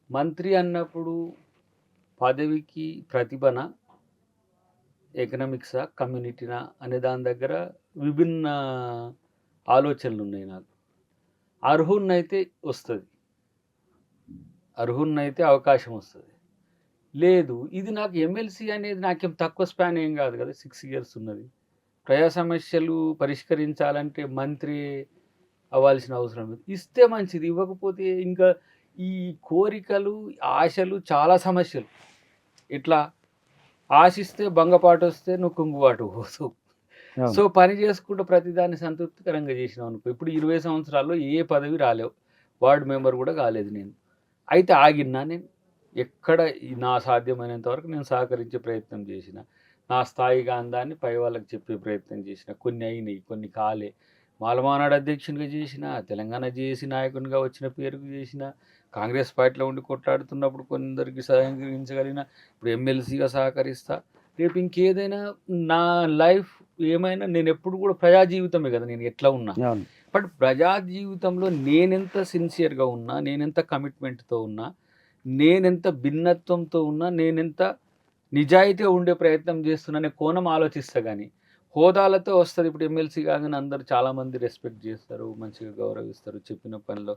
మంత్రి అన్నప్పుడు పదవికి ప్రతిభనా, ఎకనామిక్సా, కమ్యూనిటీనా అనే దాని దగ్గర విభిన్న ఆలోచనలున్నాయి నాకు. అర్హుడినైతే వస్తది. అర్హుడినైతే అవకాశం వస్తది. లేదు ఇది నాకు ఎమ్మెల్సీ అనేది నాకేం తక్కువ స్పాన్ ఏం గాదు గదా! 6 ఇయర్స్ ఉన్నది. ప్రజా సమస్యలు పరిష్కరించాలంటే మంత్రి అవ్వాల్సిన అవసరం లేదు. ఇస్తే మంచిది. ఇవ్వకపోతే ఇంకా ఈ కోరికలు, ఆశలు చాలా సమస్యలు. ఎట్లా? ఆశిస్తే బంగపాటొస్తే నువ్వు కుంగుబాటుకు పోతావు. అవును. సో, పని చేసుకుంటూ ప్రతిదాన్ని సంతృప్తికరంగా చేసినావనుకో, ఇప్పుడు 20 సంవత్సరాల్లో ఏ పదవి రాలేవు. వార్డ్ మెంబర్ గూడా కాలేదు నేను. అయితే ఆగిన్నా నేను. ఎక్కడ నా సాధ్యమైనంత వరకు నేను సహకరించే ప్రయత్నం చేసిన. నా స్థాయిగా అందాన్ని పై వాళ్ళకి చెప్పే ప్రయత్నం చేసిన. కొన్ని అయినయి, కొన్ని కాలే. మాలమానాడు అధ్యక్షునిగా చేసిన, తెలంగాణ జేఏసీ నాయకునిగా వచ్చిన పేరుకు చేసిన, కాంగ్రెస్ పార్టీలో ఉండి కొట్లాడుతున్నప్పుడు కొందరికి సహకరించగలిగిన, ఇప్పుడు ఎమ్మెల్సీగా సహకరిస్తా. రేపు ఇంకేదైనా నా లైఫ్ ఏమైనా నేనెప్పుడు కూడా ప్రజా జీవితమే కదా! నేను ఎట్లా ఉన్నా. అవును. బట్ ప్రజా జీవితంలో నేనెంత సిన్సియర్‌గా ఉన్నా, నేనెంత కమిట్మెంట్‌తో ఉన్నా, నేనెంత భిన్నత్వంతో ఉన్నా, నేనెంత నిజాయితీగా ఉండే ప్రయత్నం చేస్తున్నా అనే కోణం ఆలోచిస్తా గానీ, హోదాలతో వస్తది. ఇప్పుడు ఎమ్మెల్సీ కాగానే అందరూ చాలామంది రెస్పెక్ట్ చేస్తారు, మంచిగా గౌరవిస్తారు, చెప్పిన పనిలో